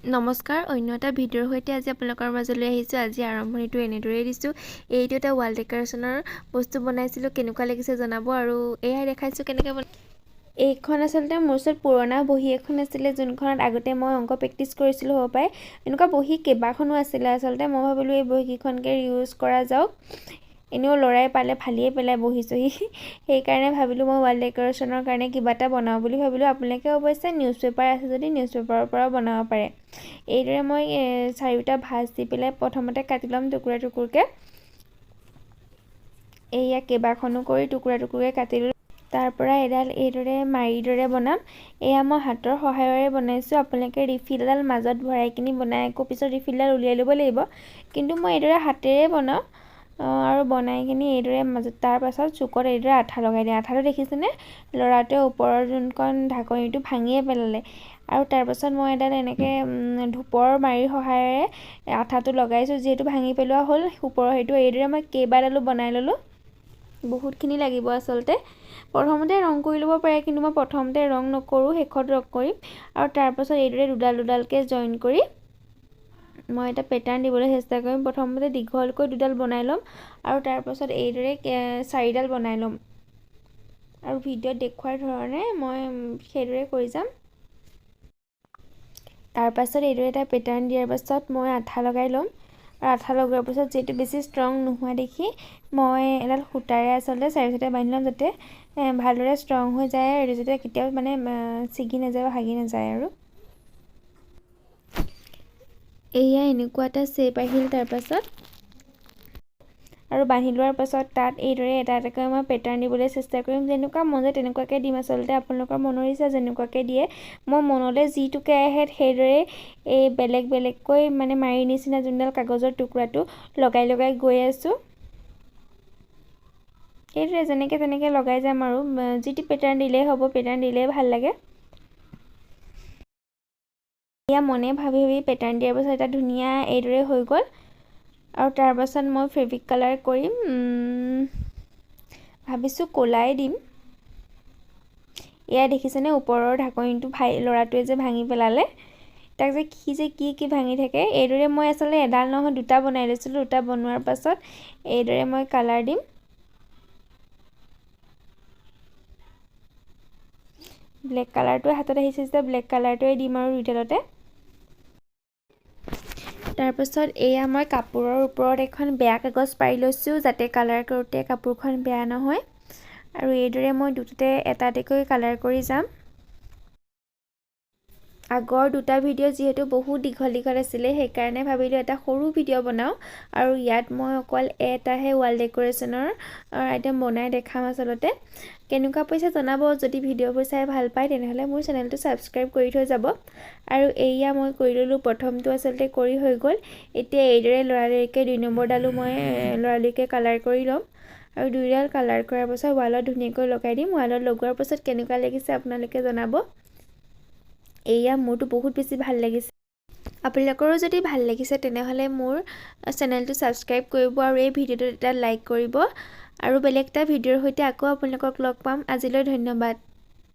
নমস্কাৰ, অন্য এটা ভিডিঅ'ৰ সৈতে আজি আপোনালোকৰ মাজলৈ আহিছোঁ। আজি আৰম্ভণিটো এনেদৰেই দিছোঁ। এইটো এটা ৱাল ডেকৰেশ্যনৰ বস্তু বনাইছিলোঁ, কেনেকুৱা লাগিছে জনাব। আৰু এয়াই দেখাইছোঁ কেনেকৈ এইখন আচলতে মোৰ ওচৰত পুৰণা বহী এখন আছিলে, যোনখনত আগতে মই অংক প্ৰেক্টিচ কৰিছিলোঁ হ'ব পাৰে। এনেকুৱা বহী কেইবাখনো আছিলে আচলতে। মই ভাবিলোঁ এই বহীকেইখনকে ইউজ কৰা যাওক। এনেও ল'ৰাই পালে ফালিয়ে পেলাই বহি চহি, সেইকাৰণে ভাবিলোঁ মই ৱাল ডেকৰেশ্যনৰ কাৰণে কিবা এটা বনাওঁ বুলি ভাবিলোঁ। আপোনালোকে অৱশ্যে নিউজ পেপাৰ আছে যদি নিউজ পেপাৰৰ পৰাও বনাব পাৰে। এইদৰে মই 4টা ভাঁজ দি পেলাই প্ৰথমতে কাটি ল'ম টুকুৰা টুকুৰকৈ। এয়া কেইবাখনো কৰি টুকুৰা টুকুৰকৈ কাটি ল'লোঁ। তাৰ পৰা এডাল এইদৰে মাৰিৰ দৰে বনাম। এয়া মই হাতৰ সহায়েৰে বনাইছোঁ। আপোনালোকে ৰিফিলডাল মাজত ভৰাই কিনি বনাই আকৌ পিছত ৰিফিলডাল উলিয়াই ল'ব লাগিব, কিন্তু মই এইদৰে হাতেৰে বনাওঁ। আৰু বনাই কিনি এইদৰে মাজত তাৰ পাছত চুকত এইদৰে আঠা লগাই দিয়ে। আঠাটো দেখিছেনে? ল'ৰাটোৱে ওপৰৰ যোনখন ঢাকনিটো ভাঙিয়ে পেলালে। আৰু তাৰপাছত মই এডাল এনেকৈ ধূপৰ মাৰিৰ সহায়েৰে আঠাটো লগাইছোঁ, যিহেতু ভাঙি পেলোৱা হ'ল ওপৰৰ সেইটো। এইদৰে মই কেইবাডালো বনাই ল'লোঁ। বহুতখিনি লাগিব আচলতে। প্ৰথমতে ৰং কৰি ল'ব পাৰে, কিন্তু মই প্ৰথমতে ৰং নকৰোঁ, শেষত ৰং কৰিম। আৰু তাৰপাছত এইদৰে দুডাল দুডালকৈ জইন কৰি মই এটা পেটাৰ্ণ দিবলৈ চেষ্টা কৰিম। প্ৰথমতে দীঘলকৈ দুডাল বনাই ল'ম আৰু তাৰপাছত এইদৰে 4ডাল বনাই ল'ম। আৰু ভিডিঅ'ত দেখুৱাৰ ধৰণে মই সেইদৰে কৰি যাম। তাৰপাছত এইদৰে এটা পেটাৰ্ণ দিয়াৰ পাছত মই আঠা লগাই ল'ম। আৰু আঠা লগোৱাৰ পাছত যিহেতু বেছি ষ্ট্ৰং নোহোৱা দেখি মই এডাল সূতাৰে আচলতে চাৰি চাইডে বান্ধি ল'ম, যাতে ভালদৰে ষ্ট্ৰং হৈ যায় আৰু যাতে কেতিয়াও ছিগি নাযায় বা ভাগি নাযায়। আৰু এয়া এনেকুৱা এটা শ্বেপ আহিল। তাৰপাছত আৰু বান্ধি লোৱাৰ পাছত তাত এইদৰে এটা এটাকৈ মই পেটাৰ্ণ দিবলৈ চেষ্টা কৰিম। যেনেকুৱা মন যায় তেনেকুৱাকৈ দিম আচলতে। আপোনালোকৰ মনৰ ইচ্ছা যেনেকুৱাকৈ দিয়ে। মই মনলৈ যিটোকে আহে সেইদৰে এই বেলেগ বেলেগকৈ মাৰিৰ নিচিনা যোনডাল কাগজৰ টুকুৰাটো লগাই লগাই গৈ আছোঁ। এইদৰে যেনেকৈ তেনেকৈ লগাই যাম আৰু যিটো পেটাৰ্ণ দিলেই হ'ব, পেটাৰ্ণ দিলেই ভাল লাগে। এয়া মনে ভাবি ভাবি পেটাৰ্ণ দিয়াৰ পাছত এটা ধুনীয়া এইদৰে হৈ গ'ল। আৰু তাৰপাছত মই ফেব্ৰিক কালাৰ কৰিম, ভাবিছোঁ ক'লাই দিম। এয়া দেখিছেনে ওপৰৰ ঢাকনিটো ল'ৰাটোৱে যে ভাঙি পেলালে, তাক যে কি ভাঙি থাকে। এইদৰে মই আচলতে এডাল নহয় 2টা বনাই লৈছিলোঁ। 2টা বনোৱাৰ পাছত এইদৰে মই কালাৰ দিম। ব্লেক কালাৰটোৱে হাতত আহিছে যেতিয়া ব্লেক কালাৰটোৱে দিম আৰু 2ডালতে। তাৰপাছত এয়া মই কাপোৰৰ ওপৰত এখন বেয়া কাগজ পাৰি লৈছোঁ, যাতে কালাৰ কৰোঁতে কাপোৰখন বেয়া নহয়। আৰু এইদৰে মই দুটাতে এটা এটাকৈ কালাৰ কৰি যাম। আগৰ 2টা ভিডিঅ' যিহেতু বহুত দীঘল দীঘল আছিলে, সেইকাৰণে ভাবিলোঁ এটা সৰু ভিডিঅ' বনাওঁ। আৰু ইয়াত মই অকল এটাহে ৱাল ডেকৰেশ্যনৰ আইটেম বনাই দেখাম আচলতে। কেনেকুৱা পাইছে জনাব। যদি ভিডিঅ'বোৰ চাই ভাল পায় তেনেহ'লে মোৰ চেনেলটো ছাবস্ক্ৰাইব কৰি থৈ যাব। আৰু এয়া মই কৰি ল'লোঁ। প্ৰথমটো আচলতে কৰি হৈ গ'ল। এতিয়া এইদৰে লৰালৰিকৈ 2 নম্বৰডালো মই লৰালৰিকৈ কালাৰ কৰি ল'ম। আৰু 2ডাল কালাৰ কৰাৰ পাছত ৱালত ধুনীয়াকৈ লগাই দিম। ৱালত লগোৱাৰ পাছত কেনেকুৱা লাগিছে আপোনালোকে জনাব। এয়া মোৰতো বহুত বেছি ভাল লাগিছে। আপোনালোকৰো যদি ভাল লাগিছে তেনেহ'লে মোৰ চেনেলটো ছাবস্ক্ৰাইব কৰিব আৰু এই ভিডিঅ'টোত এটা লাইক কৰিব। আৰু বেলেগ এটা ভিডিঅ'ৰ সৈতে আকৌ আপোনালোকক লগ পাম। আজিলৈ ধন্যবাদ।